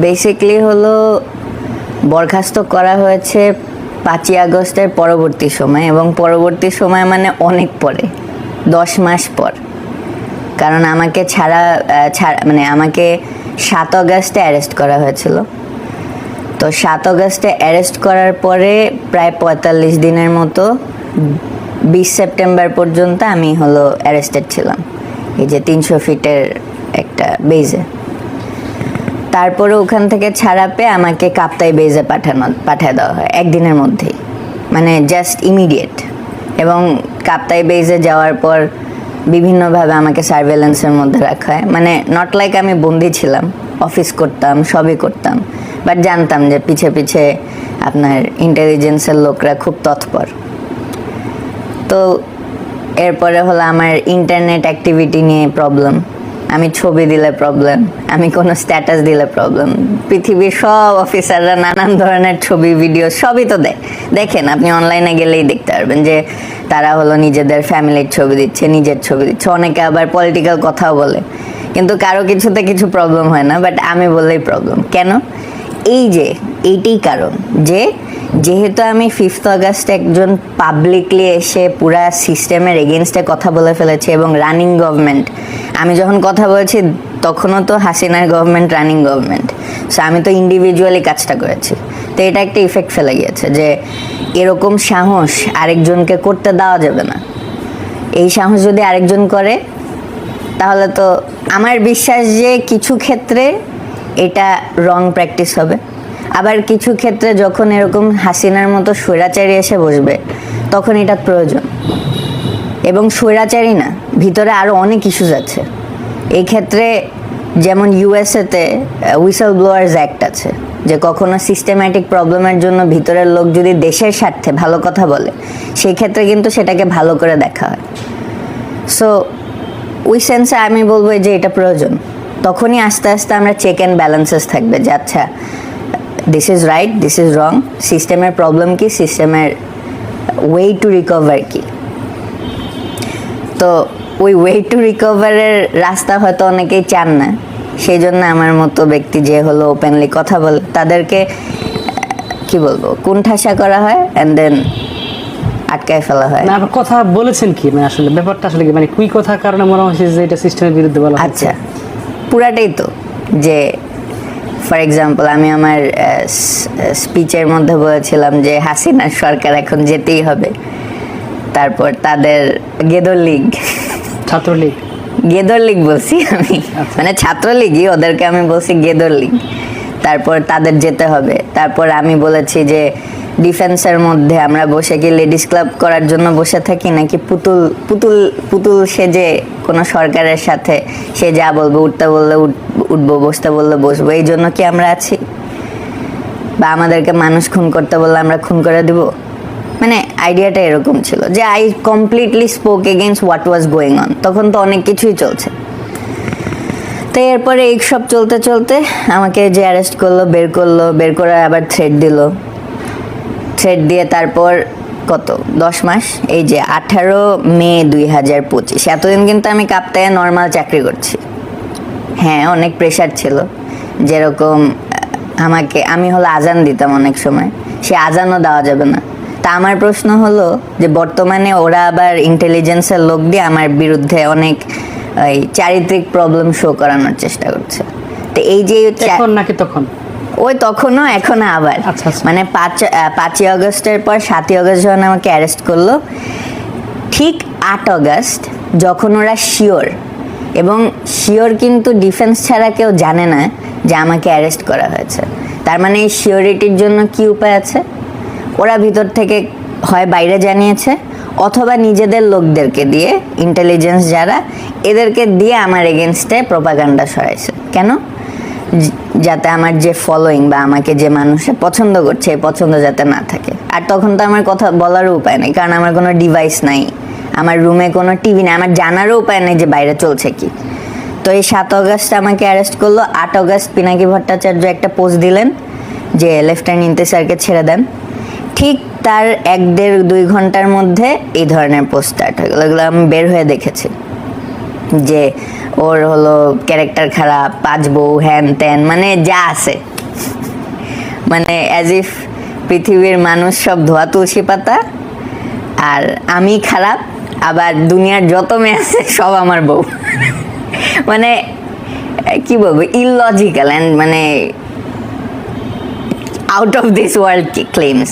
Basically হলো বরখাস্ত করা হয়েছে 5ই আগস্টের পরবর্তী সময়, এবং পরবর্তী সময় মানে অনেক পরে, 10 মাস পর। কারণ আমাকে মানে আমাকে 7 আগস্টে অ্যারেস্ট করা হয়েছিল। তো 7 আগস্টে অ্যারেস্ট করার পরে প্রায় 45 দিনের মতো 20 সেপ্টেম্বর পর্যন্ত আমি হলো অ্যারেস্টেড ছিলাম এই যে 300 ফিটের একটা বেজে। তারপরে ওখান থেকে ছাড়া পেয়ে আমাকে কাপ্তাই বেজে পাঠিয়ে দেওয়া হয় একদিনের মধ্যেই, মানে জাস্ট ইমিডিয়েট। এবং কাপ্তাই বেজে যাওয়ার পর বিভিন্নভাবে আমাকে সার্ভেলেন্সের মধ্যে রাখা হয়, মানে নট লাইক আমি বন্দি ছিলাম, অফিস করতাম, সবই করতাম, বাট জানতাম যে পিছে পিছে আপনার ইন্টেলিজেন্সের লোকরা খুব তৎপর। তো এরপরে হলো আমার ইন্টারনেট অ্যাক্টিভিটি নিয়ে প্রবলেম, আমি ছবি দিলে প্রবলেম, আমি কোনো স্ট্যাটাস দিলে প্রবলেম। পৃথিবীর সব অফিসাররা নানান ধরনের ছবি ভিডিও সবই তো দেখেন, আপনি অনলাইনে গেলেই দেখতে পারবেন যে তারা হলো নিজেদের ফ্যামিলির ছবি দিচ্ছে, নিজের ছবি দিচ্ছে, অনেকে আবার পলিটিক্যাল কথাও বলে, কিন্তু কারো কিছুতে কিছু প্রবলেম হয় না, বাট আমি বললেই প্রবলেম। কেন? এইটাই কারণ যে যেহেতু আমি 5th আগস্ট একজন পাবলিকলি এসে পুরা সিস্টেমের এগেনস্টে কথা বলে ফেলেছি, এবং রানিং গভর্নমেন্ট, আমি যখন কথা বলছি তখনও তো হাসিনার গভর্নমেন্ট রানিং গভর্নমেন্ট, সো আমি তো ইন্ডিভিজুয়ালি কাজটা করেছি। তো এটা একটা ইফেক্ট ফেলে গিয়েছে যে এরকম সাহস আরেকজনকে করতে দেওয়া যাবে না। এই সাহস যদি আরেকজন করে তাহলে তো আমার বিশ্বাস যে কিছু ক্ষেত্রে এটা রং প্র্যাকটিস হবে, আবার কিছু ক্ষেত্রে যখন এরকম হাসিনার মতো স্বৈরাচারী এসে বসবে তখন এটা প্রয়োজন। এবং স্বৈরাচারী না, ভিতরে আরও অনেক ইস্যুস আছে এই ক্ষেত্রে। যেমন ইউএসএতে হুইসেল ব্লোয়ার্স অ্যাক্ট আছে, যে কখনো সিস্টেম্যাটিক প্রবলেমের জন্য ভিতরের লোক যদি দেশের স্বার্থে ভালো কথা বলে সেই ক্ষেত্রে কিন্তু সেটাকে ভালো করে দেখা হয়। সো ওই সেন্সে আমি বলবো যে এটা প্রয়োজন। তখনই আস্তে আস্তে আমরা চেক অ্যান্ড ব্যালেন্সেস থাকবে যে আচ্ছা this is right, this is wrong, সিস্টেমের প্রবলেম কি, সিস্টেমের ওয়ে টু রিকভার কি। তো ওই ওয়ে টু রিকভারের রাস্তা হয়তো অনেকেই চান না, সেই জন্য আমার মতো ব্যক্তি যে হলো ওপেনলি কথা বলে তাদেরকে কি বলবো কুণ্ঠাসা করা হয়, অ্যান্ড দেন আটকায় ফেলা হয়। না, আপনি কথা বলেছেন কি, মানে আসলে ব্যাপারটা আসলে কি, মানে কুই কথার কারণে মনে হচ্ছে যে এটা সিস্টেমের বিরুদ্ধে বলা হচ্ছে? আচ্ছা, পুরাটাই তো, যে ফর এক্সাম্পল আমি আমার স্পিচের মধ্যে বলেছিলাম যে হাসিনার সরকার এখন যেতেই হবে। তারপর তাদের ছাত্রলীগ বলছি আমি, মানে ছাত্রলীগই, ওদেরকে আমি বলছি গেদরলীগ। তারপর তাদের যেতে হবে। তারপর আমি বলেছি যে ডিফেন্সের মধ্যে আমরা বসে কি লেডিস ক্লাব করার জন্য বসে থাকি, নাকি পুতুল পুতুল পুতুল সেজে কোনো সরকারের সাথে সে যা বলবো, উঠতে বললে উঠবো, বসতে বললে বসবো, এই জন্য কি আমরা আছি? বা আমাদেরকে মানুষ খুন করতে বললে আমরা খুন করে দিব? মানে আইডিয়াটা এরকম ছিল যে I completely spoke against what was going on. তখন তো অনেক কিছুই চলছে। তো এরপরে এইসব চলতে চলতে আমাকে যে অ্যারেস্ট করলো, বের করে আবার থ্রেট দিয়ে তারপর কত 10 মাস, এই যে 18 মে 2025, এতদিন কিন্তু আমি কাপ্তায়ে নর্মাল চাকরি করছি। হ্যাঁ, অনেক প্রেশার ছিল, যেরকম আমি হলো আজান দিতাম অনেক সময়, সে আজানও দেওয়া যাবে না। তা আমার প্রশ্ন হলো যে বর্তমানে ওরা আবার ইন্টেলিজেন্সের লোক দিয়ে আমার বিরুদ্ধে অনেক ওই চারিত্রিক প্রবলেম শো করানোর চেষ্টা করছে। তো এই যে নাকি তখন ওই তখনও এখনো আবার, মানে 5ই আগস্টের পর 7ই আগস্ট যখন আমাকে অ্যারেস্ট করলো, ঠিক 8 আগস্ট যখন ওরা শিওর, এবং শিওর কিন্তু ডিফেন্স ছাড়া কেউ জানে না যে আমাকে অ্যারেস্ট করা হয়েছে, তার মানে এই শিওরিটির জন্য কি উপায় আছে? ওরা ভিতর থেকে হয় বাইরে জানিয়েছে, অথবা নিজেদের লোকদেরকে দিয়ে, ইন্টেলিজেন্স যারা, এদেরকে দিয়ে আমার এগেনস্টে প্রোপাগান্ডা সরাইছে। কেন? যাতে আমার যে ফলোয়িং বা আমাকে যে মানুষে পছন্দ করছে, এই পছন্দ যাতে না থাকে। আর তখন তো আমার কথা বলারও উপায় নেই, কারণ আমার কোনো ডিভাইস নাই, আমার রুমে কোনো টিভি নেই, আমার জানারও উপায় নেই যে বাইরে চলছে কি। তো এই 7 আগস্ট আমাকে অ্যারেস্ট করলো। 8 আগস্ট পিনাকি ভট্টাচার্য একটা পোস্ট দিলেন যে লেফটেন্যান্ট ইন্তেসারকে ছেড়ে দেন। ঠিক তার 1-1.5-2 ঘন্টার মধ্যে এই ধরনের পোস্ট স্টার্ট হয়ে গেল। এগুলো আমি বের হয়ে দেখেছি। যে ওর হলো ক্যারেক্টার খারাপ, 5 বউ, হ্যান ত্যান, মানে যা আছে, মানে অ্যাজ ইফ পৃথিবীর মানুষ সব ধোয়া তুলসী পাতা আর আমি খারাপ, আবার দুনিয়ার যত মেয়ে আছে সব আমার বউ। মানে কি বলবো, ইললজিক্যাল অ্যান্ড মানে out of this world claims.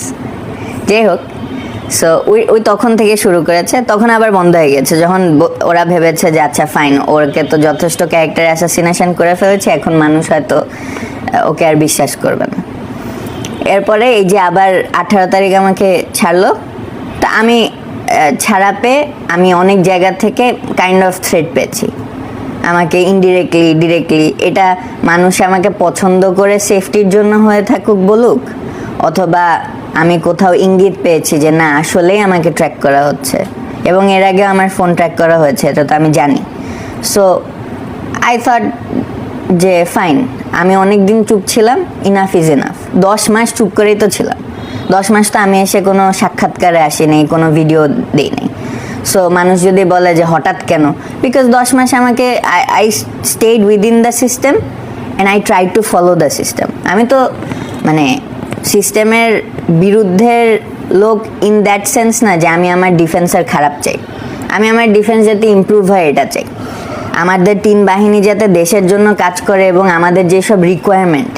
যাই হোক, সো ওই তখন থেকে শুরু করেছে, তখন আবার বন্ধ হয়ে গেছে যখন ওরা ভেবেছে যে আচ্ছা ফাইন, ওকে তো যথেষ্ট ক্যারেক্টার অ্যাসাসিনেশন করে ফেলেছে, এখন মানুষ হয়তো ওকে আর বিশ্বাস করবে না। এরপরে এই যে আবার 18 তারিখ আমাকে ছাড়লো, তা আমি ছাড়া পেয়ে আমি অনেক জায়গা থেকে কাইন্ড অফ থ্রেট পেয়েছি, আমাকে ইনডিরেক্টলি ডিরেক্টলি। এটা মানুষ আমাকে পছন্দ করে সেফটির জন্য হয়ে থাকুক বলুক, অথবা আমি কোথাও ইঙ্গিত পেয়েছি যে না আসলেই আমাকে ট্র্যাক করা হচ্ছে, এবং এর আগে আমার ফোন ট্র্যাক করা হয়েছে, এটা তো আমি জানি। সো আই থট যে ফাইন, আমি অনেক দিন চুপ ছিলাম, ইনাফ ইজ ইনাফ। 10 মাস চুপ করেই তো ছিলাম, 10 মাস তো আমি এসে কোনো সাক্ষাৎকারে আসিনি, কোনো ভিডিও দিই নাই। সো মানুষ যদি বলে যে হঠাৎ কেন, বিকজ 10 মাস আমাকে I stayed within the system and I try to follow the system. আমি তো মানে সিস্টেমের বিরুদ্ধের লোক ইন দ্যাট সেন্স না যে আমি আমার ডিফেন্সের খারাপ চাই, আমি আমার ডিফেন্স যাতে ইমপ্রুভ হয় এটা চাই, আমাদের 3 বাহিনী যাতে দেশের জন্য কাজ করে এবং আমাদের যেসব রিকোয়ারমেন্ট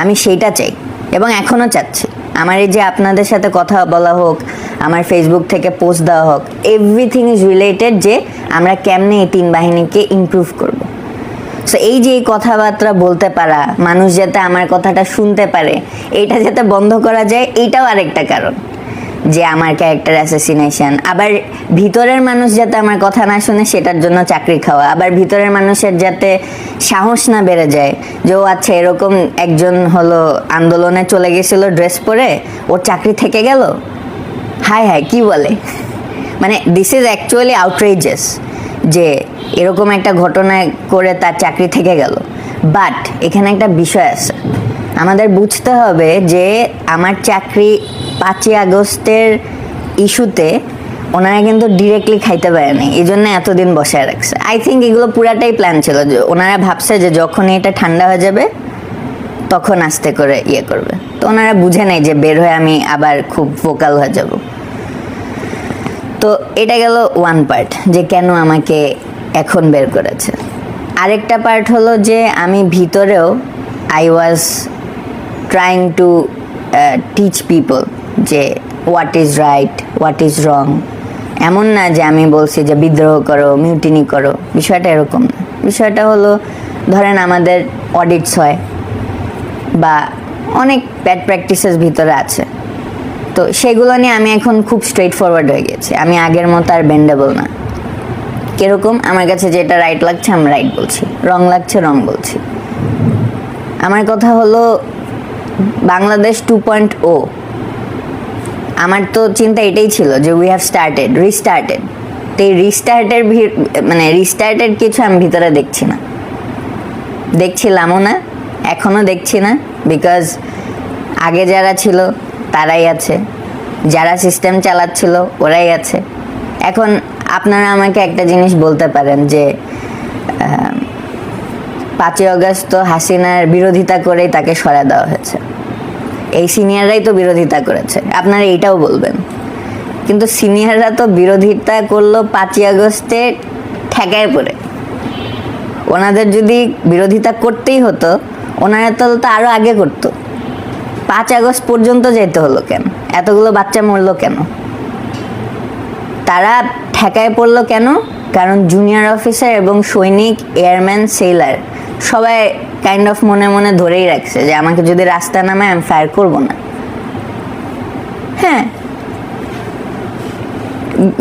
আমি সেইটা চাই, এবং এখনও চাচ্ছি। আমার এই যে আপনাদের সাথে কথা বলা হোক, আমার ফেসবুক থেকে পোস্ট দেওয়া হোক, এভরিথিং ইজ রিলেটেড যে আমরা কেমনে এই 3 বাহিনীকে ইমপ্রুভ করব। সো এই যে এই কথাবার্তা বলতে পারা, মানুষ যাতে আমার কথাটা শুনতে পারে, এইটা যাতে বন্ধ করা যায়, এইটাও আরেকটা কারণ যে আমার ক্যারেক্টার অ্যাসাসিনেশন। আবার ভিতরের মানুষ যাতে আমার কথা না শুনে সেটার জন্য চাকরি খাওয়া, আবার ভিতরের মানুষের যাতে সাহস না বেড়ে যায় যে ও আচ্ছা এরকম একজন হলো আন্দোলনে চলে গেছিল ড্রেস পরে, ওর চাকরি থেকে গেল, হায় হায় কি বলে। মানে দিস ইজ অ্যাকচুয়ালি আউটরেজাস যে এরকম একটা ঘটনা করে তার চাকরি থেকে গেল। বাট এখানে একটা বিষয় আছে, আমাদের বুঝতে হবে যে আমার চাকরি 5ই আগস্টের ইস্যুতে ওনারা কিন্তু ডিরেক্টলি খাইতে পারেনি, এই জন্য এতদিন বসায় রাখছে। আই থিঙ্ক এগুলো পুরাটাই প্ল্যান ছিল, যে ওনারা ভাবছে যে যখন এটা ঠান্ডা হয়ে যাবে তখন আস্তে করে ইয়ে করবে। তো ওনারা বুঝে নেই যে বের হয়ে আমি আবার খুব ভোকাল হয়ে যাব। তো এটা গেল ওয়ান পার্ট যে কেন আমাকে এখন বের করেছে। আরেকটা পার্ট হলো যে আমি ভিতরেও I was trying to teach people যে what is right, what is wrong. এমন না যে আমি বলছি যে বিদ্রোহ করো, মিউটিনি করো, বিষয়টা এরকম না। বিষয়টা হলো ধরেন আমাদের অডিটস হয় বা অনেক ব্যাড প্র্যাকটিসেস ভিতরে আছে, তো সেগুলো নিয়ে আমি এখন খুব স্ট্রেট ফরওয়ার্ড হয়ে গেছি। আমি আগের মতো আর বেন্ডেবল না। কিরকম, আমার কাছে যেটা রাইট লাগছে আমি রাইট বলছি, রং লাগছে রং বলছি। আমার কথা হলো বাংলাদেশ 2.0, আমার তো চিন্তা এটাই ছিল যে উই হ্যাভ স্টার্টেড, রিস্টার্টেড। তো এই রিস্টার্টের মানে রিস্টার্টেড কিছু আমি ভিতরে দেখছি না, দেখছিলামও না, এখনও দেখছি না। বিকজ আগে যারা ছিল তারাই আছে, যারা সিস্টেম চালাচ্ছিল ওরাই আছে। এখন আপনারা আমাকে একটা জিনিস বলতে পারেন যে 5ই আগস্ট তো হাসিনার বিরোধিতা করেই তাকে সরা দেওয়া হয়েছে, এই সিনিয়ররাই তো বিরোধিতা করেছে, আপনারা এইটাও বলবেন। কিন্তু সিনিয়ররা তো বিরোধিতা করলো 5ই আগস্টে ঠেকায় পড়ে। ওনাদের যদি বিরোধিতা করতেই হতো ওনারা তো আরো আগে করতো। 5 আগস্ট পর্যন্ত যেতে হলো কেন? এতগুলো বাচ্চা মরলো কেন? তারা ঠেকায় পড়লো কেন? কারণ জুনিয়র অফিসার এবং সৈনিক, এয়ারম্যান, সেলার সবাই কাইন্ড অফ মনে মনে ধরেই রাখছে যে আমাকে যদি রাস্তা নামায় আমি ফায়ার করবো না। হ্যাঁ,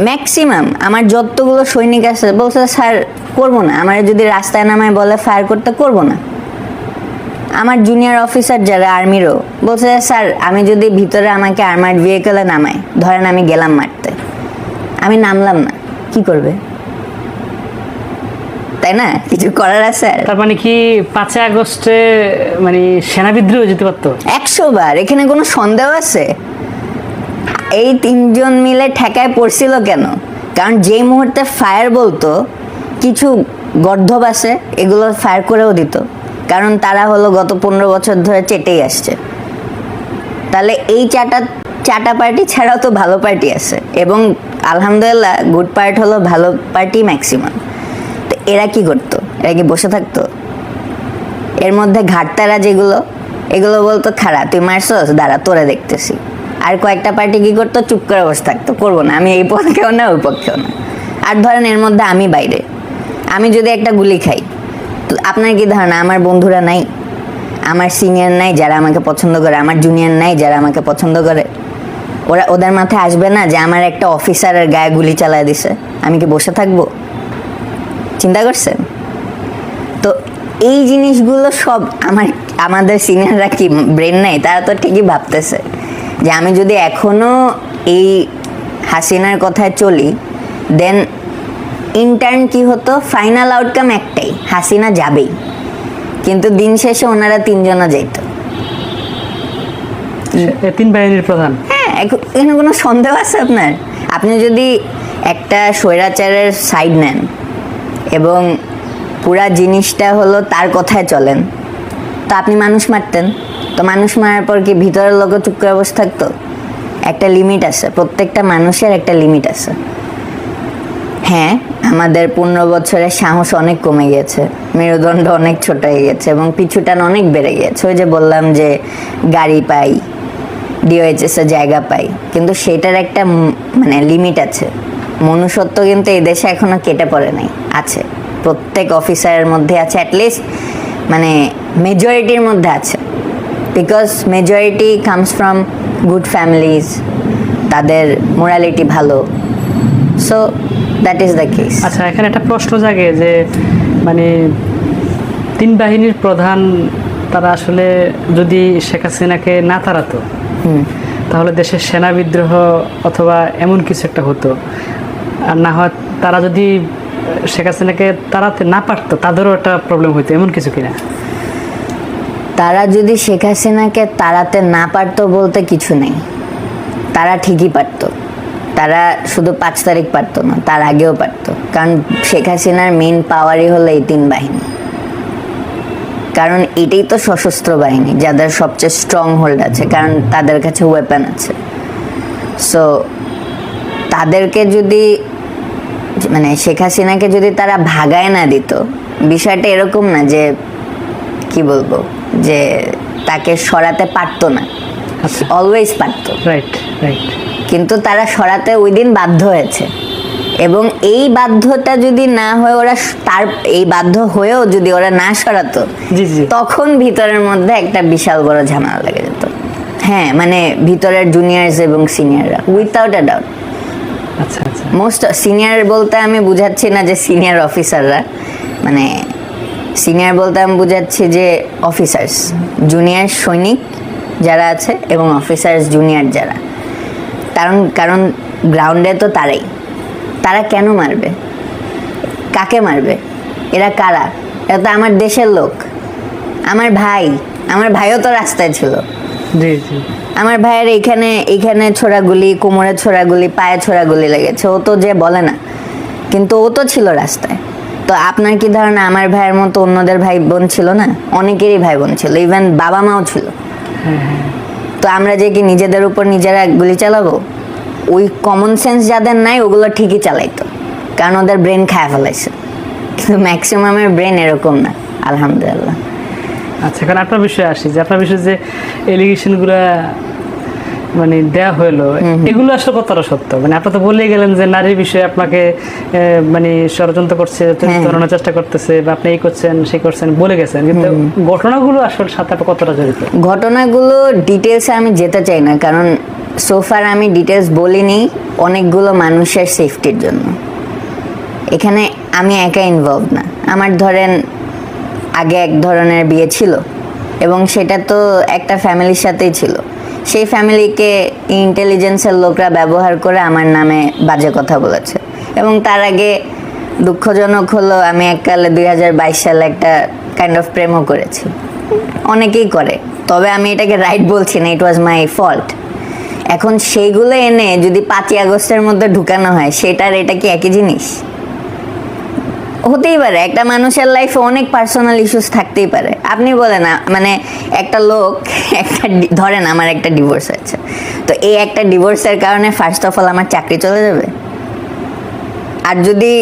ম্যাক্সিমাম আমার যতগুলো সৈনিক আছে বলছে স্যার করবো না, আমার যদি রাস্তায় নামায় বলে ফায়ার করতে করবো না। আমার জুনিয়র অফিসার যারা আর্মিরও বলছে স্যার আমি যদি ভিতরে আমাকে আর্মার্ড ভেহিকলে নামাই, ধরেন আমি গেলাম মারতে, আমি নামলাম না, কি করবে? তাই না, কিছু করার আছে? তার মানে কি 5ই আগস্টে মানে সেনা বিদ্রোহ যেতে পারতো 100 বার, এখানে কোনো সন্দেহ আছে? এই 3 জন মিলে ঠেকায় পড়ছিল কেন? কারণ যেই মুহূর্তে ফায়ার বলতো কিছু গর্ধব আছে এগুলো ফায়ার করেও দিত, কারণ তারা হলো গত 15 বছর ধরে চেটেই আসছে। তাহলে এই চাটা পার্টি ছাড়াও তো ভালো পার্টি আছে, এবং আলহামদুলিল্লাহ গুড পার্ট হলো ভালো পার্টি ম্যাক্সিমাম। তো এরা কি করতো? এরা কি বসে থাকতো? এর মধ্যে ঘাটতারা যেগুলো, এগুলো বলতো খারাপ, তুই মারছস, দাঁড়া তোরা দেখতেছি। আর কয়েকটা পার্টি কি করতো? চুপ করে বসে থাকতো, করবো না, আমি এই পক্ষেও না ওই পক্ষেও না। আর ধরেন এর মধ্যে আমি বাইরে, আমি যদি একটা গুলি খাই, তো আপনার কি ধারণা আমার বন্ধুরা নাই? আমার সিনিয়র নাই যারা আমাকে পছন্দ করে? আমার জুনিয়র নাই যারা আমাকে পছন্দ করে? ওদের মাথায় আসবে না যে আমার একটা অফিসারের গায়ে গুলি চালায় দিছে, আমি কি বসে থাকবো? চিন্তা করছেন? তো এই জিনিসগুলো সব আমাদের সিনিয়ররা কি ব্রেন নাই? তারা তো ঠিকই ভাবতেছে যে আমি যদি এখনো এই হাসিনার কথায় চলি, দেন ইন্টার্ন কি হতো? ফাইনাল আউটকাম একটাই, হাসিনা যাবেই। কিন্তু দিন শেষে ওনারা 3 জনা যেত। 3 বাহিনীর প্রধান। হ্যাঁ, এখানে কোনো সন্দেহ আছে আপনার? আপনি যদি একটা স্বৈরাচারের সাইড নেন এবং পুরা জিনিসটা হলো তার কথায় চলেন, তো আপনি মানুষ মারতেন। তো মানুষ মারার পর কি ভিতরের লোক চুপ করে বসে থাকতো? একটা লিমিট আছে, প্রত্যেকটা মানুষের একটা লিমিট আছে। হ্যাঁ, আমাদের 15 বছরের সাহস অনেক কমে গেছে, মেরুদণ্ড অনেক ছোট হয়ে গেছে এবং পিছুটান অনেক বেড়ে গেছে। ওই যে বললাম যে গাড়ি পাই, ডিওএইচএস এ জায়গা পাই, কিন্তু সেটার একটা মানে লিমিট আছে। মনুষ্যত্ব কিন্তু এই দেশে এখনো কেটে পড়ে নাই, আছে প্রত্যেক অফিসারের মধ্যে আছে, অ্যাটলিস্ট মানে মেজরিটির মধ্যে আছে। Because majority comes from good families, তাদের মোরালিটি ভালো। So that is the case. আচ্ছা, এখানে একটা প্রশ্ন জাগে যে মানে 3 বাহিনীর প্রধান তারা আসলে যদি শেখ হাসিনাকে না তাড়াতো, তাহলে দেশের সেনা বিদ্রোহ অথবা এমন কিছু একটা হতো। আর না হয় তারা যদি শেখ হাসিনাকে তাড়াতে না পারতো, তাদেরও একটা প্রবলেম হইতো, এমন কিছু কিনা? তারা যদি শেখ হাসিনাকে তাড়াতে না পারতো বলতে কিছু নেই, তারা ঠিকই পারতো। তারা শুধু 5 তারিখ পারতো না, তার আগেও পারতো। কারণ শেখ হাসিনার মেইন পাওয়ারই হলো এই 3 বাহিনী। কারণ এটাই তো সশস্ত্র বাহিনী যাদের সবচেয়ে স্ট্রং হোল্ড আছে, কারণ তাদের কাছে ওয়েপন আছে। সো তাদেরকে যদি মানে শেখ হাসিনাকে যদি তারা ভাগায় না দিত, বিষয়টা এরকম না যে কি বলবো, যে তাকে সরাতে পারতো না, অলওয়েজ পারতো। Right right. কিন্তু তারা সরাতে ওই দিন বাধ্য হয়েছে, এবং এই বাধ্যটা যদি না হয় ওরা তার এই বাধ্য হয়েও যদি ওরা না সরাতো, তখন ভিতরের মধ্যে একটা বিশাল বড় ঝামেলা লেগে যেত। হ্যাঁ, মানে ভিতরের জুনিয়র্স এবং সিনিয়ররা, উইথাউট আ ডাউট। আচ্ছা আচ্ছা। মোস্ট সিনিয়র বলতে আমি বুঝাচ্ছি না যে সিনিয়র অফিসাররা, মানে সিনিয়র বলতে আমি বুঝাচ্ছি যে অফিসার্স, জুনিয়র সৈনিক যারা আছে এবং অফিসার্স জুনিয়র যারা। কারণ গ্রাউন্ডে তো তারা কেন মারবে? কাকে মারবে? এরা কারা? এরা তো আমার দেশের লোক, আমার ভাইও তো রাস্তায় ছিল। জি জি। আমার ভাইয়ের এইখানে ছোড়া গুলি, কোমরে ছোড়া গুলি, পায়ে ছোড়া গুলি লেগেছে, ও তো যে বলে না, কিন্তু ও তো ছিল রাস্তায়। তো আপনার কি ধারণা আমার ভাইয়ের মতো অন্যদের ভাই বোন ছিল না? অনেকেরই ভাই বোন ছিল, ইভেন বাবা মাও ছিল। তো আমরা যে কি নিজেদের উপর নিজেরা গুলি চালাবো? ওই কমন সেন্স যাদের নাই ওগুলো ঠিকই চালাইতো, কারণ ওদের ব্রেন খায় ফেলাইছে। কিন্তু ম্যাক্সিমামের ব্রেন এরকম না, আলহামদুলিল্লাহ। আচ্ছা, এখন আপনার বিষয়ে আসি, যে আপনার বিষয়ে যে এলিগেশনগুলো মানে দেয়া হলো, এগুলো আসলে কতটা সত্য? মানে আপনি তো বলেই গেলেন যে নারীর বিষয়ে আপনাকে মানে ষড়যন্ত্র করছে, ধরানোর চেষ্টা করতেছে, বা আপনি এই করছেন সেই করছেন বলে গেছেন, কিন্তু ঘটনাগুলো আসলে সাথে কতটা জড়িত? ঘটনাগুলো ডিটেলসে আমি যেতে চাই না, কারণ সোফার আমি ডিটেলস বলিনি অনেকগুলো মানুষের সেফটির জন্য। এখানে আমি একা ইনভলভ না। আমার ধরেন আগে এক ধরনের বিয়ে ছিল এবং সেটা তো একটা ফ্যামিলির সাথেই ছিল। সেই ফ্যামিলিকে ইন্টেলিজেন্সের লোকরা ব্যবহার করে আমার নামে বাজে কথা বলেছে, এবং তার আগে দুঃখজনক হলো আমি এককালে 2022 সালে একটা কাইন্ড অফ প্রেমও করেছি। অনেকেই করে, তবে আমি এটাকে রাইট বলছি না, ইট ওয়াজ মাই ফল্ট। এখন সেইগুলো এনে যদি 5ই আগস্টের মধ্যে ঢুকানো হয়, সেটার এটা কি একই জিনিস? হতেই পারে, একটা মানুষের লাইফে অনেক পার্সোনাল ইস্যুস থাকতেই পারে। আপনি বলেন না, মানে একটা লোক ধরেন আমার একটা ডিভোর্স আছে, তো এই একটা ডিভোর্সের কারণে ফার্স্ট অফ অল আমার চাকরি চলে যাবে। আর যদি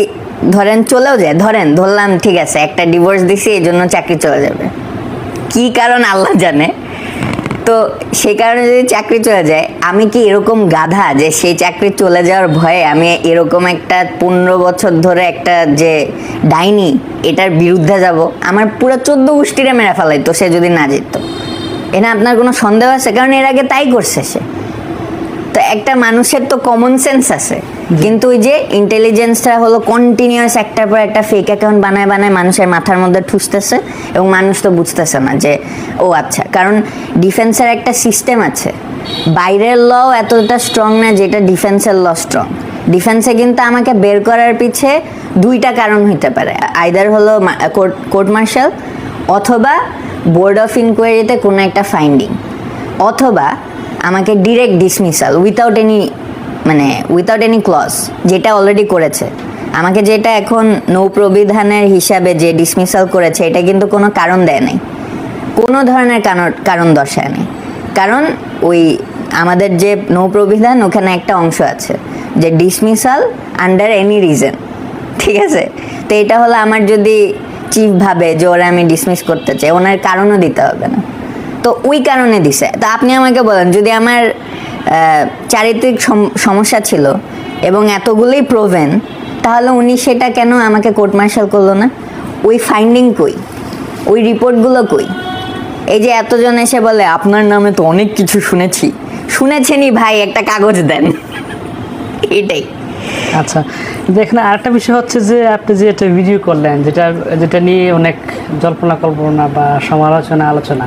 ধরেন চলেও যায়, ধরলাম ঠিক আছে একটা ডিভোর্স দিছি এই জন্য চাকরি চলে যাবে, কি কারণ আল্লাহ জানে, তো সেই কারণে যদি চাকরি চলে যায়, আমি কি এরকম গাধা যে সেই চাকরি চলে যাওয়ার ভয়ে আমি এরকম একটা 15 বছর ধরে একটা যে ডাইনি এটার বিরুদ্ধে যাব? আমার পুরো 14 গোষ্ঠীরে মেরে ফেলাইতো সে যদি না যেত। এটা আপনার কোনো সন্দেহ আছে? কারণ এর আগে তাই করছে সে। তো একটা মানুষের তো কমন সেন্স আছে, কিন্তু ওই যে ইন্টেলিজেন্সটা হলো কন্টিনিউয়াস একটার পর একটা ফেক অ্যাকাউন্ট বানায় মানুষের মাথার মধ্যে ঠুসতেছে, এবং মানুষ তো বুঝতেছে না যে ও আচ্ছা। কারণ ডিফেন্সের একটা সিস্টেম আছে, বাইরের ল এতটা স্ট্রং না যেটা ডিফেন্সের ল স্ট্রং। ডিফেন্সে কিন্তু আমাকে বের করার পিছে 2টা কারণ হইতে পারে, আইদার হলো কোর্ট মার্শাল, অথবা বোর্ড অফ ইনকোয়ারিতে কোনো একটা ফাইন্ডিং, অথবা আমাকে direct dismissal without any clause, যেটা অলরেডি করেছে আমাকে, যেটা এখন নৌপ্রবিধানের হিসাবে যে ডিসমিসাল করেছে এটা কিন্তু কোনো কারণ দেয় নাই, কোনো ধরনের কারণ দর্শায় নেই। কারণ ওই আমাদের যে নৌপ্রবিধান ওখানে একটা অংশ আছে যে ডিসমিসাল আন্ডার এনি রিজন, ঠিক আছে? তো এটা হলো আমার যদি চিফ ভাবে যে ওরা আমি ডিসমিস করতে চাই, ওনার কারণও দিতে হবে না, তো ওই কারণে দিছে। তো আপনি আমাকে বলেন, যদি আমার চারিত্রিক সমস্যা ছিল এবং এতগুলোই প্রোভেন, তাহলে উনি সেটা কেন আমাকে কোর্ট মার্শাল করলো না? ওই ফাইন্ডিং কই, ওই রিপোর্টগুলো কই? এই যে এতজন এসে বলে আপনার নামে তো অনেক কিছু শুনেছেনই ভাই, একটা কাগজ দেন, এটাই। আচ্ছা, দেখেন আরেকটা বিষয় হচ্ছে যে আপনি যে একটা ভিডিও করলেন, যেটা নিয়ে অনেক জল্পনা কল্পনা বা আলোচনা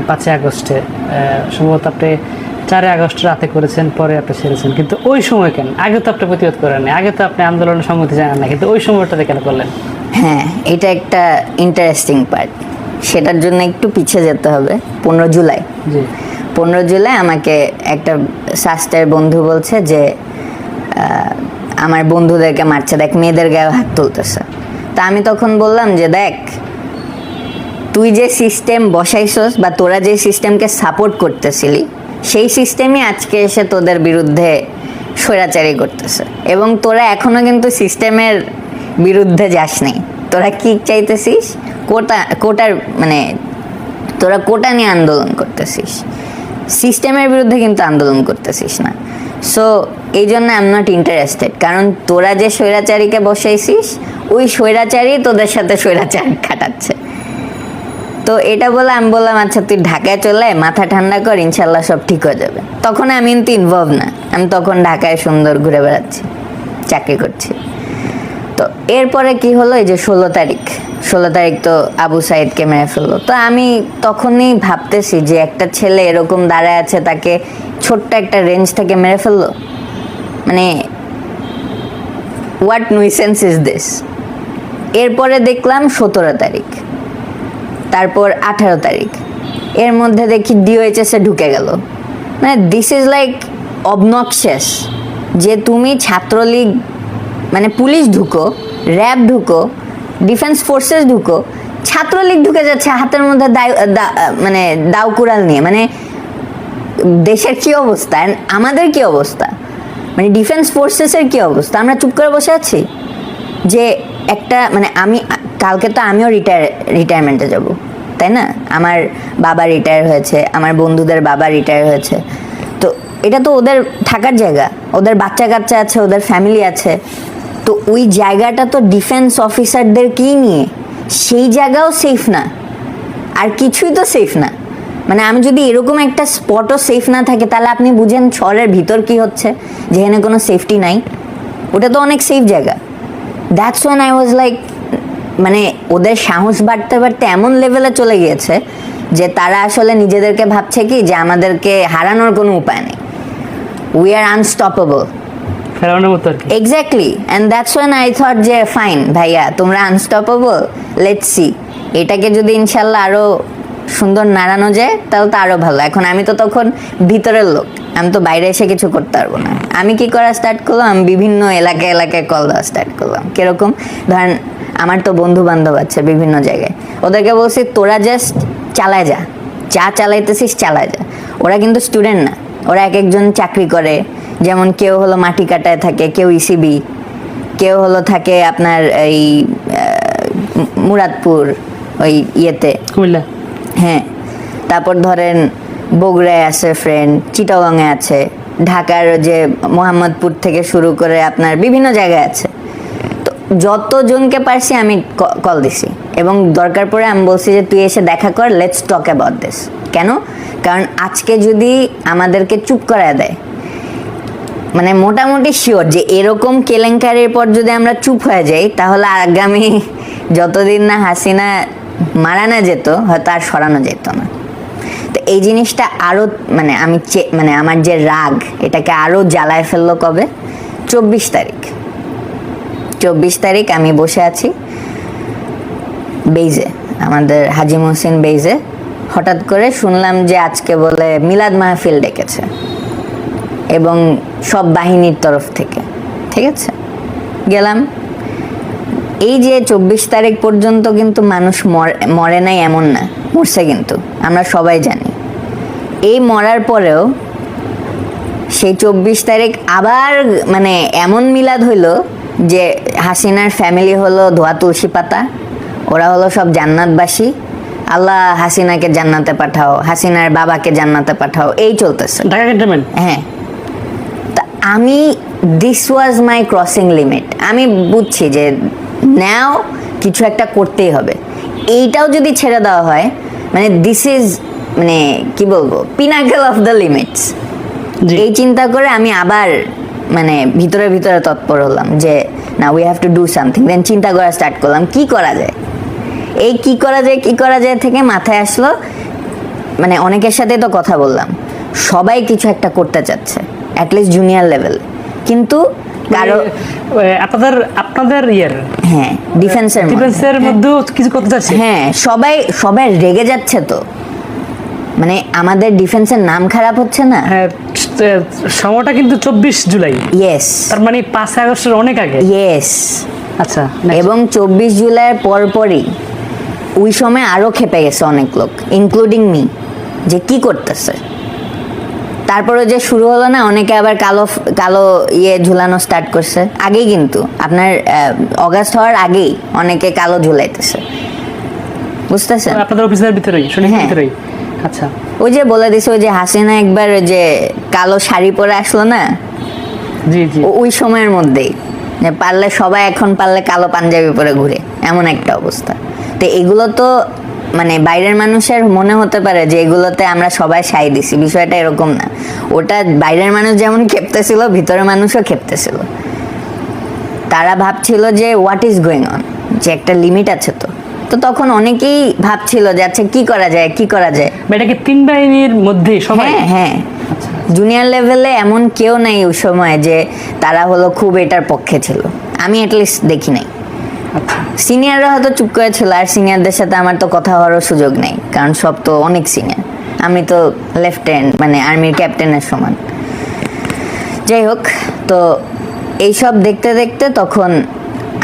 5 আগস্টে, সম্ভবত আপনি 4 আগস্ট রাতে করেছেন, পরে আপনি ছেড়েছেন, কিন্তু ওই সময় কেন? আগে তো আপনি প্রতিবাদ করেন না, আগে তো আপনি আন্দোলনের সম্মতি জানান না, কিন্তু ওই সময়টাতে কেন করলেন? হ্যাঁ, এটা একটা ইন্টারেস্টিং পার্ট, সেটার জন্য একটু পিছিয়ে যেতে হবে। 15 জুলাই, জি 15 জুলাই আমাকে একটা শাস্ত্রের বন্ধু বলছে যে আমার বন্ধুদেরকে মারছে, দেখ মেয়েদের গায়ে হাত তুলতেছে। তা আমি তখন বললাম যে দেখ, তুই যে সিস্টেম বসাইছস বা তোরা যে সিস্টেমকে সাপোর্ট করতেছিলি, সেই সিস্টেমই আজকে এসে তোদের বিরুদ্ধে স্বৈরাচারী করতেছে, এবং তোরা এখনো কিন্তু সিস্টেমের বিরুদ্ধে যাস নাই। তোরা কি চাইতেছিস? কোটার মানে তোরা কোটা নিয়ে আন্দোলন করতেছিস, সিস্টেমের বিরুদ্ধে কিন্তু আন্দোলন করতেছিস না। সো এই জন্য আই এম নট ইন্টারেস্টেড, কারণ তোরা যে স্বৈরাচারীকে বসাইছিস, ওই স্বৈরাচারী তোদের সাথে স্বৈরাচার খাটাচ্ছে। তো এটা বলে আমি বললাম আচ্ছা তুই ঢাকায় চলে মাথা ঠান্ডা কর, ইনশাল্লাহ সব ঠিক হয়ে যাবে। তখন আমি কিন্তু ইনভলভ না, আমি তখন ঢাকায় সুন্দর ঘুরে বেড়াচ্ছি, চাকরি করছি। তো এরপরে কি হলো, এই যে 16 তারিখ তো আবু সাইদকে মেরে ফেললো। তো আমি তখনই ভাবতেছি যে একটা ছেলে এরকম দাঁড়ায় আছে, তাকে ছোট্ট একটা রেঞ্জ থেকে মেরে ফেললো, মানে হোয়াট নুইসেন্স ইজ দিস। এরপরে দেখলাম 17 তারিখ, তারপর 18 তারিখ, এর মধ্যে দেখি DOHS এ ঢুকে গেল। মানে দিস ইজ লাইক অবনক্সিয়াস যে তুমি ছাত্রলীগ, মানে পুলিশ ঢুকো, র্যাব ঢুকো, ডিফেন্স ফোর্সেস ঢুকো, ছাত্রলীগ ঢুকে যাচ্ছে হাতের মধ্যে মানে দাও কুড়াল নিয়ে। মানে দেশের কি অবস্থা, আমাদের কি অবস্থা, মানে ডিফেন্স ফোর্সেসের কি অবস্থা? আমরা চুপ করে বসে আছি যে একটা, মানে কালকে তো আমিও রিটায়ারমেন্টে যাব, তাই না? আমার বাবা রিটায়ার হয়েছে, আমার বন্ধুদের বাবা রিটায়ার হয়েছে, তো এটা তো ওদের থাকার জায়গা, ওদের বাচ্চা কাচ্চা আছে, ওদের ফ্যামিলি আছে, তো ওই জায়গাটা তো ডিফেন্স অফিসারদেরকেই নিয়ে, সেই জায়গাও সেফ না, আর কিছুই তো সেফ না। মানে আমি যদি এরকম একটা স্পটও সেফ না থাকে, তাহলে আপনি বুঝেন শহরের ভিতর কি হচ্ছে, যেখানে কোনো সেফটি নাই, ওটা তো অনেক সেফ জায়গা। That's one I was like, মানে ওদের সাহস বাড়তে বাড়তে এমন লেভেলে চলে গিয়েছে যে তারা আসলে নিজেদেরকে ভাবছে কি যে আমাদেরকে হারানোর কোনো উপায় নেই, উই আর আনস্টপেবল, ফেরানোর মতো। Exactly, and that's one I thought যে ফাইন ভাইয়া তোমরা আনস্টপেবল, লেটস সি, এটাকে যদি ইনশাল্লাহ আরো সুন্দর নাড়ানো যায় তাহলে তো আরো ভালো। এখন আমি তো তখন ভিতরের লোক, আমি তো বাইরে এসে কিছু করতে পারবো না। আমি কি করা স্টার্ট করলাম, আমি বিভিন্ন এলাকায় এলাকায় কল দেওয়া স্টার্ট করলাম। কিরকম, ধরেন আমার তো বন্ধু বান্ধব আছে বিভিন্ন জায়গায়, ওদেরকে বলছি তোরা জাস্ট চালায় যা, যা চালাইতেছিস চালায় যা। ওরা কিন্তু স্টুডেন্ট না, ওরা এক একজন চাকরি করে। যেমন কেউ হলো মাটি কাটায় থাকে, কেউ ইসিবি, কেউ হলো থাকে আপনার এই মুরাদপুর ওই ইয়েতে, কুমিল্লা। হ্যাঁ। তারপর ধরেন বগুড়ায় আছে ফ্রেন্ড, চিটাগাংয়ে আছে, ঢাকার যে মোহাম্মদপুর থেকে শুরু করে আপনার বিভিন্ন জায়গায় আছে। তো যতজনকে পারছি আমি কল দিছি, এবং দরকার পড়ে আমি বলছি যে তুই এসে দেখা কর, লেটস টক অ্যাবাউট দিস। কেন? কারণ আজকে যদি আমাদেরকে চুপ করায় দেয়, মানে মোটামুটি শিওর যে এরকম কেলেঙ্কারির পর যদি আমরা চুপ হয়ে যাই, তাহলে আগামী যতদিন না হাসিনা মারা না যেত, হয়তো আর সরানো যেত না। তো এই জিনিসটা আরো মানে আমি মানে আমার যে রাগ, এটাকে আরো জ্বালায় ফেললো কবে? 24 তারিখ আমি বসে আছি বেইজে, আমাদের হাজি মহসিন বেইজে। হঠাৎ করে শুনলাম যে আজকে বলে মিলাদ মাহফিল ডেকেছে, এবং সব বাহিনীর তরফ থেকে। ঠিক আছে, গেলাম। এই যে 24 তারিখ পর্যন্ত কিন্তু মানুষ মরে নাই এমন না, মরছে কিন্তু, আমরা সবাই জানি। এই মরার পরেও সেই 24 তারিখ আবার মানে এমন মিলাদ হইলো যে হাসিনার ফ্যামিলি হলো ধোয়া তুলসী পাতা, ওরা হলো সব জান্নাতবাসী। আল্লাহ হাসিনাকে জান্নাতে পাঠাও, হাসিনার বাবাকে জান্নাতে পাঠাও, এই চলতেছে ঢাকা ক্যান্টনমেন্ট। হ্যাঁ, আমি this was my crossing limit. আমি বুঝছি যে নাও কিছু একটা করতেই হবে। এইটাও যদি ছেড়ে দেওয়া হয়, মানে দিস ইজ মানে কি বলবো, পিনাকেল অফ দ্য লিমিটস। এই চিন্তা করে আমি আবার মানে ভিতরে ভিতরে তৎপর হলাম যে না, we have to do something. Then চিন্তা করা স্টার্ট করলাম কি করা যায়। এই কি করা যায় থেকে মাথায় আসলো, মানে অনেকের সাথে তো কথা বললাম, সবাই কিছু একটা করতে চাচ্ছে অ্যাটলিস্ট জুনিয়র লেভেল, কিন্তু কারো আপনাদের ইয়ার হ্যাঁ ডিফেন্সের মধ্যে কিছু করতে চাচ্ছে। হ্যাঁ, সবাই রেগে যাচ্ছে। তো মানে আমাদের ডিফেন্সের নাম খারাপ হচ্ছে না? হ্যাঁ, সময়টা কিন্তু 24 জুলাই। ইয়েস, তার মানে 5 আগস্টের অনেক আগে। ইয়েস। আচ্ছা, এবং 24 জুলাইয়ের পরপরই ওই সময় আরো খেপে গেছে অনেক লোক, ইনক্লুডিং মি, যে কি করতেছে। তারপরে যে শুরু হলো না, অনেকে আবার কালো ইয়ে ঝুলানো স্টার্ট করছে আগেই, কিন্তু আপনার অগাস্ট হওয়ার আগেই অনেকে কালো ঝুলাইতেছে, বুঝতেছেন? আপনাদের অফিসের ভিতরেই, শনির ভিতরেই। আচ্ছা, ওই যে বলে দিছে, ওই যে হাসিনা একবার ওই যে কালো শাড়ি পরে আসলো না, জি জি, ওই সময়ের মধ্যেই যে পারলে সবাই এখন পারলে কালো পাঞ্জাবি পরে ঘুরে, এমন একটা অবস্থা। তো এগুলো তো মানে বাইরের মানুষের মনে হতে পারে যে এগুলোতে আমরা সবাই সাই দিছি, বিষয়টা এরকম না। ওটা বাইরের মানুষ যেমন খেপতেছিল, ভিতরের মানুষও খেপতেছিল। তারা ভাবছিল যে হোয়াট ইজ গোয়িং অন, যে একটা লিমিট আছে। তো তখন অনেকেই ভাবছিল যে আচ্ছা কি করা যায়। এটাকে 3 বাহিনীর মধ্যে সবাই? হ্যাঁ, জুনিয়র লেভেলে এমন কেউ নাই ওই সময় যে তারা হলো খুব এটার পক্ষে ছিল, আমি অ্যাটলিস্ট দেখি নাই। সিনিয়ররা হয়তো চুপ করে ছিল, আর সিনিয়রদের সাথে আমার তো কথা হওয়ারও সুযোগ নেই, কারণ সব তো অনেক সিনিয়র। আমি তো লেফটেন্যান্ট, মানে আর্মির ক্যাপ্টেনের সমান। যাই হোক, তো এইসব দেখতে দেখতে তখন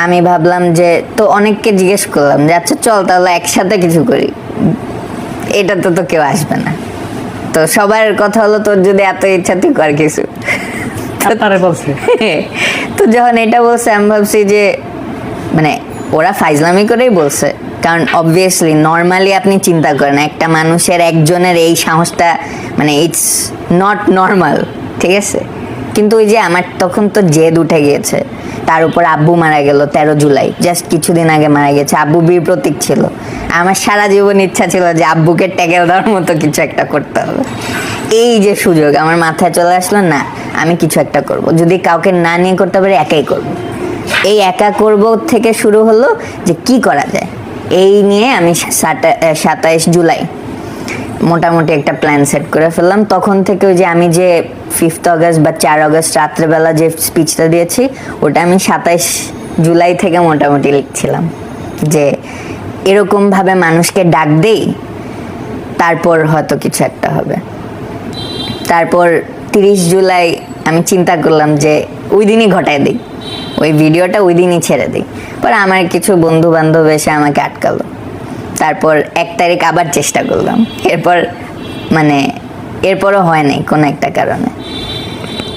আমি ভাবলাম যে, তো অনেককে জিজ্ঞেস করলাম যে আচ্ছা চল তাহলে একসাথে কিছু করি, এটা তো কেউ আসবে না। তো সবার কথা হলো তোর যদি এত ইচ্ছা তুই কর কিছু। তো যখন এটা বলছে আমি ভাবছি যে মানে ওরা ফাইজলামি করেই বলছে, কারণ অবভিয়াসলি নর্মালি আপনি চিন্তা করেন একটা মানুষের একজনের এই সাহসটা, মানে ইটস নট নর্মাল, ঠিক আছে? কিন্তু ওই যে আমার তখন তো জেদ উঠে গিয়েছে, তার উপর আব্বু মারা গেল 13 জুলাই, জাস্ট কিছুদিন আগে মারা গেছে। আব্বু বীর প্রতীক ছিল, আমার সারা জীবন ইচ্ছা ছিল যে আব্বুকে ট্যাকেল দেওয়ার মতো কিছু একটা করতে হবে। এই যে সুযোগ আমার মাথায় চলে আসলো, না আমি কিছু একটা করব, যদি কাউকে না নিয়ে করতে পারি একাই করব। এই একা করব থেকে শুরু হলো যে কি করা যায়। এই নিয়ে আমি 27 জুলাই মোটামুটি একটা প্ল্যান সেট করে ফেললাম। তখন থেকে ওই যে আমি যে 5 আগস্ট বা 4 আগস্ট রাত্রেবেলা যে স্পিচটা দিয়েছি, ওটা আমি 27 জুলাই থেকে মোটামুটি লিখছিলাম যে এরকম ভাবে মানুষকে ডাক দেই তারপর হয়তো কিছু একটা হবে। তারপর 30 জুলাই আমি চিন্তা করলাম যে ওই দিনই ঘটায় দিই, ওই ভিডিওটা ওই দিনই ছেড়ে দিই। পরে আমার কিছু বন্ধু বান্ধব এসে আমাকে আটকালো। তারপর 1 তারিখ আবার চেষ্টা করলাম, এরপরও হয় নাই কোনো একটা কারণে।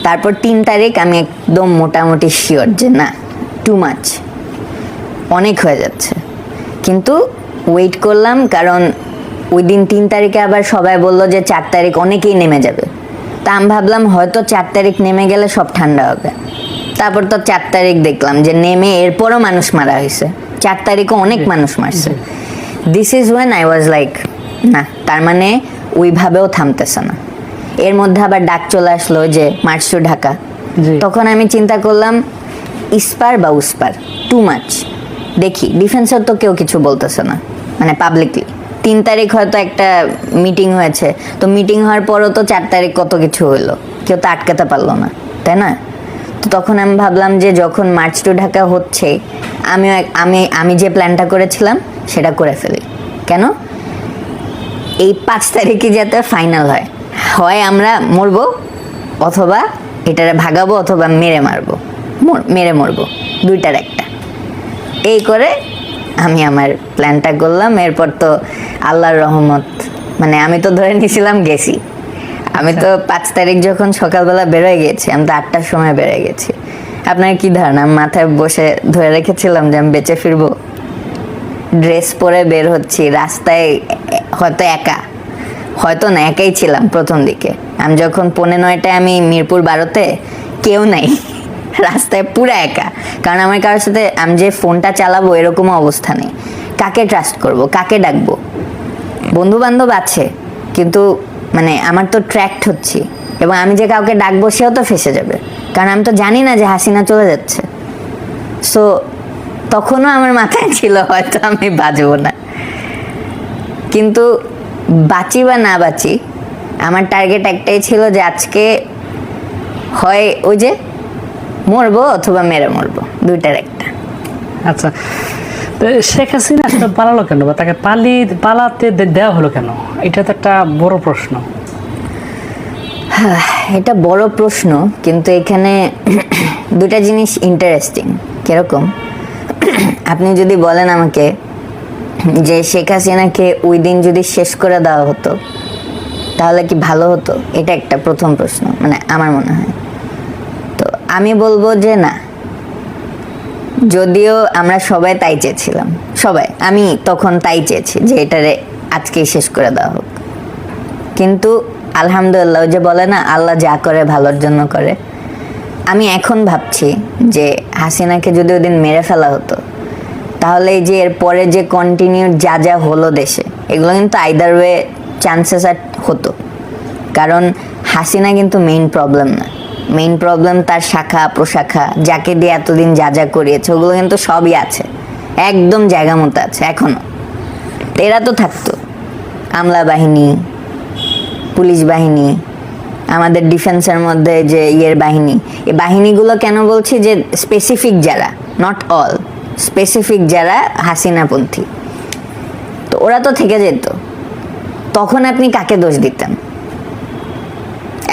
তারপর 3 তারিখ আমি একদম মোটামুটি শিওর যে না, টু মাচ, অনেক হয়ে যাচ্ছে। কিন্তু ওয়েট করলাম, কারণ ওই দিন 3 তারিখে আবার সবাই বললো যে 4 তারিখ অনেকেই নেমে যাবে। তা আমি ভাবলাম হয়তো 4 তারিখ নেমে গেলে সব ঠান্ডা হবে। তারপর তো 4 তারিখ দেখলাম যে নেমে এরপরও মানুষ মারা হয়েছে, 4 তারিখও অনেক মানুষ মারছে। This is when I was like, না, তার মানে ওইভাবেও থামতেছে না। এর মধ্যে আবার ডাক চলে আসলো যে মার্চ টু ঢাকা। তখন আমি চিন্তা করলাম ইস্পার বা উস্পার, টু মাচ। দেখি ডিফেন্সের তো কেউ কিছু বলতেছে না, মানে পাবলিকলি। 3 তারিখ হয়তো একটা মিটিং হয়েছে, তো মিটিং হওয়ার পরও তো 4 তারিখ কত কিছু হইলো, কেউ তো আটকাতে পারলো না, তাই না? তো তখন আমি ভাবলাম যে যখন মার্চ টু ঢাকা হচ্ছে, আমি যে প্ল্যানটা করেছিলাম সেটা করে ফেলি। কেন? এই 5 তারিখে যাতে ফাইনাল হয়, হয় আমরা মরবো, অথবা এটারে ভাগাবো, অথবা মেরে মরবো, দুইটার একটা। এই করে আমি আমার প্ল্যানটা করলাম। এরপর তো আল্লাহর রহমত, মানে আমি তো ধরে নিয়েছিলাম গেছি। আমি তো 5 তারিখ যখন সকালবেলা বেরোয় গেছি, আমি তো 8টার সময় বেরোয় গেছি। আপনার কি ধারণা, আমি মাথায় বসে ধরে রেখেছিলাম যে আমি বেঁচে ফিরবো? ড্রেস পরে বের হচ্ছি রাস্তায়, হয়তো একা, হয়তো না, একাই ছিলাম প্রথম দিকে। আমি যখন 9:15টায় আমি মিরপুর 12তে, কেউ নাই রাস্তায়, পুরা একা। কারণ আমার কারোর সাথে, আমি যে ফোনটা চালাবো এরকম অবস্থা নেই। কাকে ট্রাস্ট করব, কাকে ডাকবো? বন্ধু বান্ধব আছে, কিন্তু মানে আমার তো ট্র্যাক্ট হচ্ছি, এবং আমি যে কাউকে ডাকবো সেও তো ফেসে যাবে, কারণ আমি তো জানি না যে হাসিনা চলে যাচ্ছে। সো তখনও আমার মাথায় ছিল হয়তো আমি বাঁচবো না। কিন্তু বাঁচি বা না বাঁচি, আমার টার্গেট একটাই ছিল যে আজকে হয় ওই যে মরবো, অথবা মেরে মরবো, দুইটার একটা। আচ্ছা, তো শেখ হাসিনা আসলে পালালো কেন, বা তাকে পালাতে দেওয়া হলো কেন? এটা তো একটা বড় প্রশ্ন। এটা বড় প্রশ্ন, কিন্তু এখানে দুটা জিনিস ইন্টারেস্টিং। কিরকম? আপনি যদি বলেন আমাকে যে শেখ হাসিনাকে ওই দিন যদি শেষ করে দেওয়া হতো তাহলে কি ভালো হতো, এটা একটা প্রথম প্রশ্ন, মানে আমার মনে হয়। তো আমি বলবো যে না, যদিও আমরা সবাই তাই চেয়েছিলাম, আমি তখন তাই চেয়েছি যে এটারে আজকেই শেষ করে দেওয়া হোক। কিন্তু আলহামদুলিল্লাহ, যে বলে না আল্লাহ যা করে ভালোর জন্য করে, আমি এখন ভাবছি যে হাসিনাকে যদি ওই দিন মেরে ফেলা হতো তাহলে এই যে এরপরে যে কন্টিনিউ যা হলো দেশে, এগুলো কিন্তু আইদার ওয়ে চান্সেস হতো। কারণ হাসিনা কিন্তু মেইন প্রবলেম না, মেইন প্রবলেম তার শাখা প্রশাখা, যাকে দিয়ে এতদিন যা করিয়েছে, ওগুলো কিন্তু সবই আছে, একদম জায়গা মতো আছে এখনো। এরা তো থাকতো, আমলা বাহিনী, পুলিশ বাহিনী, আমাদের ডিফেন্সের মধ্যে যে বাহিনী, এই বাহিনীগুলো কেন বলছি যে স্পেসিফিক যারা, নট অল, স্পেসিফিক যারা হাসিনাপন্থী, তো ওরা তো থেকে যেত। তখন আপনি কাকে দোষ দিতেন?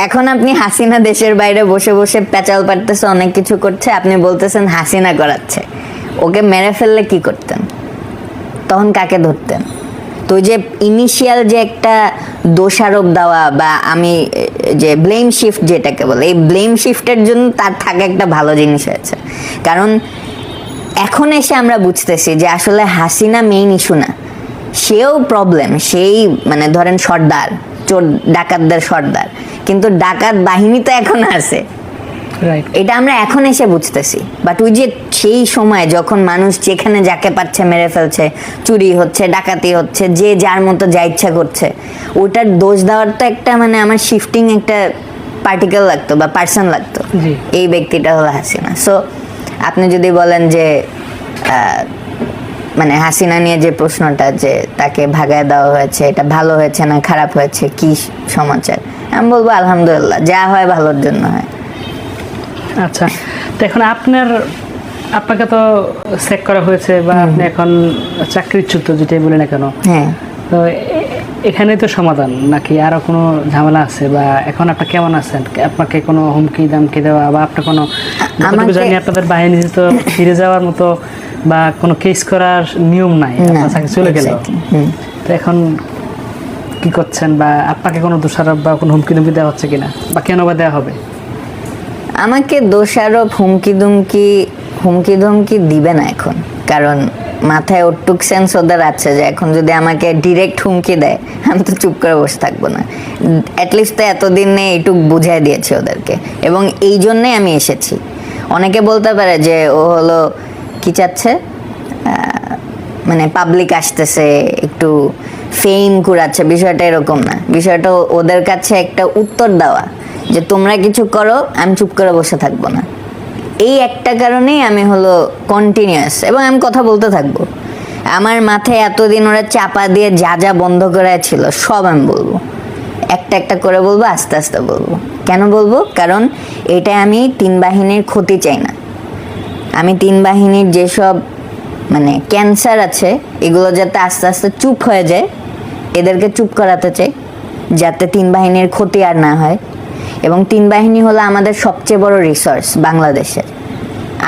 এখন আপনি হাসিনা দেশের বাইরে বসে বসে পেঁচাল পারতেছে, অনেক কিছু করছে, আপনি বলতেছেন হাসিনা করাচ্ছে। ওকে মেরে ফেললে কি করতেন? তখন কাকে ধরতেন? তো যে ইনিশিয়াল যে একটা দোষারোপ দেওয়া, বা আমি যে ব্লেম শিফট যেটাকে বলে, এই ব্লেম শিফটের জন্য তার থাকে একটা ভালো জিনিস হয়েছে। কারণ এখন এসে আমরা বুঝতেছি যে আসলে হাসিনা মেইন ইস্যু না, সেও প্রবলেম। সেই মানে ধরেন সর্দার, চোর ডাকাতদের সর্দার, কিন্তু ডাকাত বাহিনী তো এখন আছে, এটা আমরা এখন এসে বুঝতেছি। বাট ওই যে সেই সময় যখন মানুষ যেখানে যাকে পাচ্ছে মেরে ফেলছে, চুরি হচ্ছে, ডাকাতি হচ্ছে, যে যার মতো যা ইচ্ছা করছে, ওটার দোষ দেওয়ার তো একটা মানে আমার শিফটিং একটা পার্টিকেল লাগতো বা পার্সন লাগতো। এই ব্যক্তিটা হলো হাসিনা। সো আপনি যদি বলেন যে মানে হাসিনা নিয়ে যে প্রশ্নটা, যে তাকে ভাগায় দেওয়া হয়েছে, এটা ভালো হয়েছে না খারাপ হয়েছে, কি সমাচার, আমি বলবো আলহামদুলিল্লাহ, যা হয় ভালোর জন্য হয়। আচ্ছা, তো এখন আপনাকে তো চেক করা হয়েছে, বা আপনি এখন চাকরিচ্যুত যেটাই বলে না কেন, হ্যাঁ, তো এখানে তো সমাধান নাকি আরো কোনো ঝামেলা আছে, বা এখন আপনি কেমন আছেন? আপনাকে কোনো হুমকি দামকি দেওয়া বা আপনার কোনো, যতটুকু জানি আপনাদের বাহিনী তো ফিরে যাওয়ার মতো বা কোনো কেস করার নিয়ম নাই, আপনার চাকরি চলে গেল, তো এখন কি করছেন? বা আপনাকে কোনো দোষারোপ বা কোনো হুমকি দুমকি দেওয়া হচ্ছে কিনা, বা কেন বা দেওয়া হবে? আমাকে দোষারোপ হুমকি ধমকি দিবে না এখন, কারণ মাথায় ওটুক সেন্স ওদের আছে যে এখন যদি আমাকে ডিরেক্ট হুমকি দেয় আমি তো চুপ করে বসে থাকবো না। অ্যাটলিস্ট তো এতদিনে এইটুক বুঝাই দিয়েছি ওদেরকে, এবং এই জন্যই আমি এসেছি। অনেকে বলতে পারে যে ও হলো কি চাচ্ছে, মানে পাবলিক আসতেছে একটু ফেম কুড়াচ্ছে, বিষয়টা এরকম না। বিষয়টা ওদের কাছে একটা উত্তর দেওয়া যে তোমরা কিছু করো, আমি চুপ করে বসে থাকবো না। এই একটা কারণেই আমি হলো কন্টিনিউয়াস, এবং আমি কথা বলতে থাকবো। আমার মাথায় এতদিন ওরা চাপা দিয়ে যা যা বন্ধ করা ছিল সব আমি বলবো, একটা একটা করে বলবো, আস্তে আস্তে বলবো। কেন বলবো? কারণ এটা আমি 3 বাহিনীর ক্ষতি চাই না। আমি 3 বাহিনীর যেসব মানে ক্যান্সার আছে এগুলো যাতে আস্তে আস্তে চুপ হয়ে যায়, এদেরকে চুপ করাতে চাই, যাতে 3 বাহিনীর ক্ষতি আর না হয়। এবং 3 বাহিনী হলো আমাদের সবচেয়ে বড় রিসোর্স বাংলাদেশের।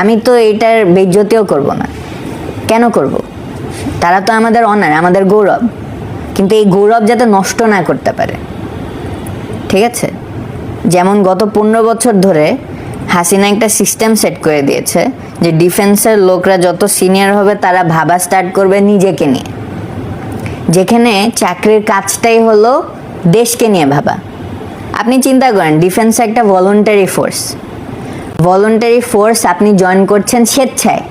আমি তো এটার বেইজ্জতিও করব না। কেন করব? তারা তো আমাদের অনার, আমাদের গৌরব, কিন্তু এই গৌরব যাতে নষ্ট না করতে পারে। ঠিক আছে? যেমন গত 15 বছর ধরে হাসিনা একটা সিস্টেম সেট করে দিয়েছে যে ডিফেন্সের লোকরা যত সিনিয়র হবে তারা ভাবা স্টার্ট করবে নিজেকে নিয়ে, যেখানে চাকরির কাজটাই হলো দেশকে নিয়ে ভাবা। আপনি চিন্তা করেন, ডিফেন্স একটা ভলান্টারি ফোর্স, আপনি জয়েন করছেন স্বেচ্ছায়,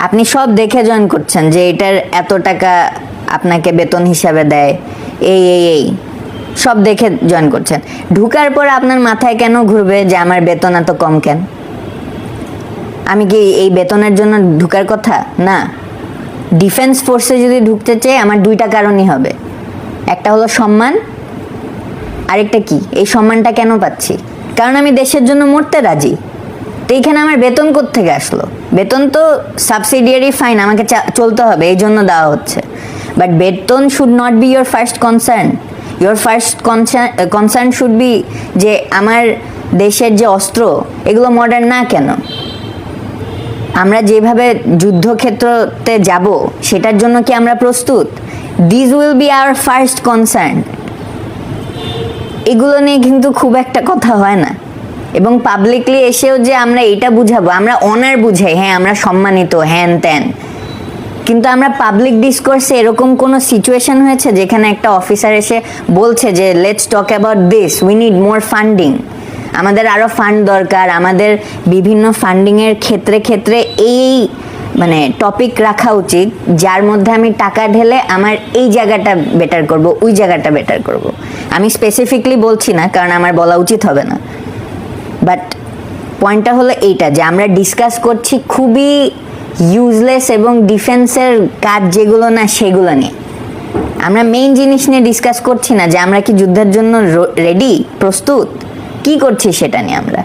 আপনি সব দেখে জয়েন করছেন যে এটার এত টাকা আপনাকে বেতন হিসাবে দেয়, এই সব দেখে জয়েন করছেন। ঢুকার পর আপনার মাথায় কেন ঘুরবে যে আমার বেতন এত কম কেন? আমি কি এই বেতনের জন্য ঢুকার কথা না। ডিফেন্স ফোর্সে যদি ঢুকতে চাই আমার 2টা কারণই হবে। একটা হলো সম্মান, আরেকটা কি, এই সম্মানটা কেন পাচ্ছি? কারণ আমি দেশের জন্য মরতে রাজি। তো এইখানে আমার বেতন কোত্থেকে আসলো? বেতন তো সাবসিডিয়ারি ফাইন, আমাকে চলতে হবে, এই জন্য দেওয়া হচ্ছে। বাট বেতন should not be your first concern. Your first concern should be যে আমার দেশের যে অস্ত্র এগুলো মডার্ন না কেন, আমরা যেভাবে যুদ্ধক্ষেত্রতে যাব সেটার জন্য কি আমরা প্রস্তুত? This will be our first concern. এগুলো নিয়ে কিন্তু খুব একটা কথা হয় না, এবং পাবলিকলি এসেও যে আমরা এটা বুঝাবো, আমরা অনার বুঝাই, হ্যাঁ আমরা সম্মানিত হ্যান ত্যান, কিন্তু আমরা পাবলিক ডিসকোর্সে এরকম কোনো সিচুয়েশন হয়েছে যেখানে একটা অফিসার এসে বলছে যে let's talk about this, we need more funding, আমাদের আরো ফান্ড দরকার, আমাদের বিভিন্ন ফান্ডিংয়ের ক্ষেত্রে এই মানে টপিক রাখা উচিত যার মধ্যে আমি টাকা ঢেলে আমার এই জায়গাটা বেটার করব, ওই জায়গাটা বেটার করব। আমি স্পেসিফিকলি বলছি না কারণ আমার বলা উচিত হবে না, বাট পয়েন্টটা হলো এইটা যে আমরা ডিসকাস করছি খুবই ইউজলেস এবং ডিফেন্সের কাজ যেগুলো না সেগুলো নিয়ে। আমরা মেইন জিনিস নিয়ে ডিসকাস করছি না যে আমরা কি যুদ্ধের জন্য রেডি, প্রস্তুত, কি করছি সেটা নিয়ে আমরা